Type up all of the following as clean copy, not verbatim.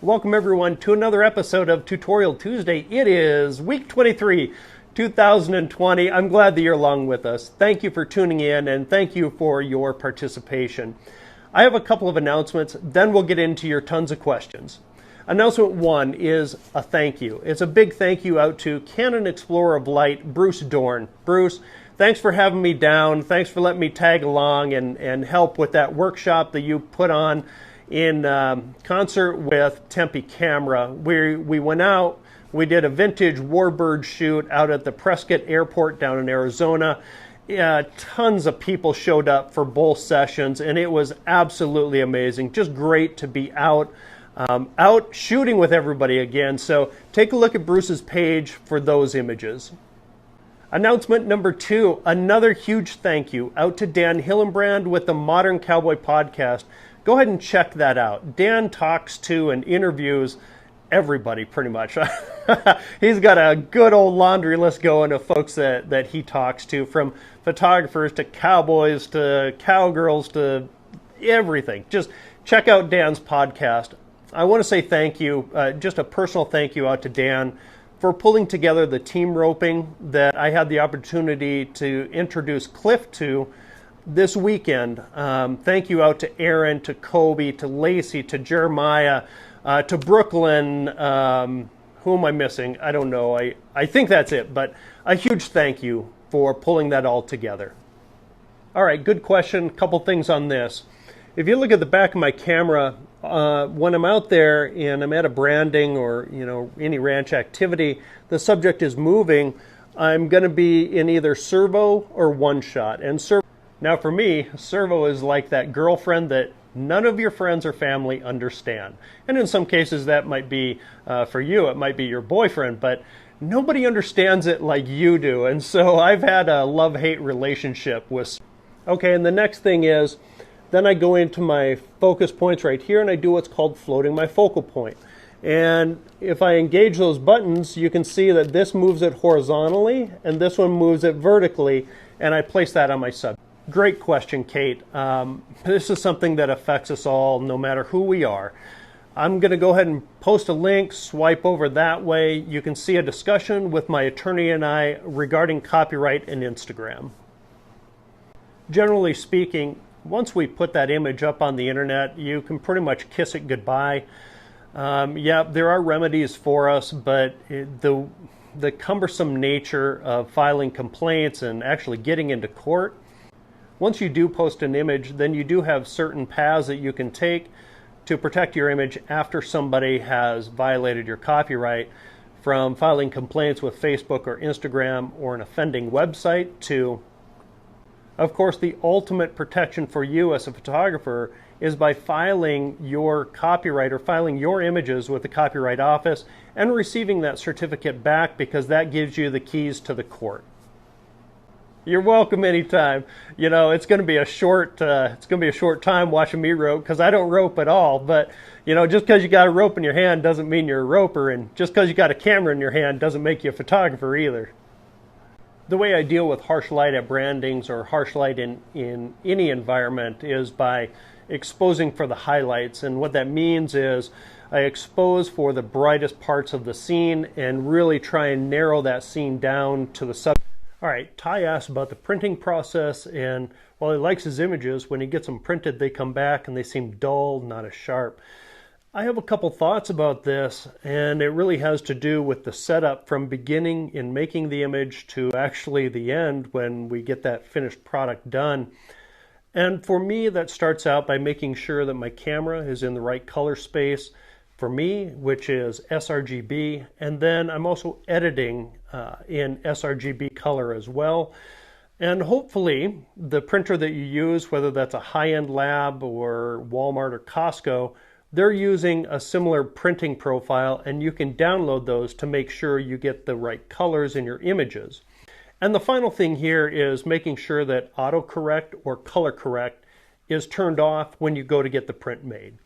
Welcome everyone to another episode of Tutorial Tuesday. It is week 23, 2020. I'm glad that you're along with us. Thank you for tuning in and thank you for your participation. I have a couple of announcements, then we'll get into your tons of questions. Announcement one is a thank you. It's a big thank you out to Canon Explorer of Light, Bruce Dorn. Bruce, thanks for having me down. Thanks for letting me tag along and help with that workshop that you put on in concert with Tempe Camera. We went out, we did a vintage Warbird shoot out at the Prescott Airport down in Arizona. Tons of people showed up for both sessions and it was absolutely amazing. Just great to be out shooting with everybody again. So take a look at Bruce's page for those images. Announcement number two, another huge thank you out to Dan Hillenbrand with the Modern Cowboy Podcast. Go ahead and check that out. Dan talks to and interviews everybody pretty much. He's got a good old laundry list going of folks that he talks to, from photographers to cowboys to cowgirls to everything. Just check out Dan's podcast. I want to say thank you, just a personal thank you out to Dan for pulling together the team roping that I had the opportunity to introduce Cliff to this weekend. Thank you out to Aaron, to Kobe, to Lacey, to Jeremiah, to Brooklyn. Who am I missing? I don't know. I think that's it, but a huge thank you for pulling that all together. All right, good question. A couple things on this. If you look at the back of my camera, when I'm out there and I'm at a branding or any ranch activity, the subject is moving, I'm going to be in either servo or one shot. And now for me, servo is like that girlfriend that none of your friends or family understand. And in some cases that might be, for you, it might be your boyfriend, but nobody understands it like you do. And so I've had a love-hate relationship with. Okay, and the next thing is, then I go into my focus points right here and I do what's called floating my focal point. And if I engage those buttons, you can see that this moves it horizontally and this one moves it vertically, and I place that on my subject. Great question, Kate. This is something that affects us all, no matter who we are. I'm going to go ahead and post a link, swipe over that way. You can see a discussion with my attorney and I regarding copyright and Instagram. Generally speaking, once we put that image up on the internet, you can pretty much kiss it goodbye. Yeah, there are remedies for us, but the cumbersome nature of filing complaints and actually getting into court. Once you do post an image, then you do have certain paths that you can take to protect your image after somebody has violated your copyright, from filing complaints with Facebook or Instagram or an offending website to, of course, the ultimate protection for you as a photographer is by filing your copyright or filing your images with the Copyright Office and receiving that certificate back, because that gives you the keys to the court. You're welcome anytime. It's going to be a short time watching me rope, because I don't rope at all. But just because you got a rope in your hand doesn't mean you're a roper, and just because you got a camera in your hand doesn't make you a photographer either. The way I deal with harsh light at brandings or harsh light in any environment is by exposing for the highlights. And what that means is I expose for the brightest parts of the scene and really try and narrow that scene down to the subject. All right, Ty asked about the printing process, and while he likes his images, when he gets them printed, they come back and they seem dull, not as sharp. I have a couple thoughts about this, and it really has to do with the setup from beginning in making the image to actually the end when we get that finished product done. And for me, that starts out by making sure that my camera is in the right color space for me, which is sRGB, and then I'm also editing in sRGB color as well. And hopefully the printer that you use, whether that's a high-end lab or Walmart or Costco, they're using a similar printing profile, and you can download those to make sure you get the right colors in your images. And the final thing here is making sure that autocorrect or color correct is turned off when you go to get the print made.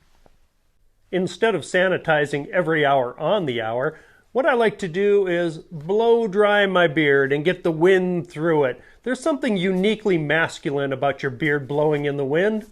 Instead of sanitizing every hour on the hour, what I like to do is blow dry my beard and get the wind through it. There's something uniquely masculine about your beard blowing in the wind.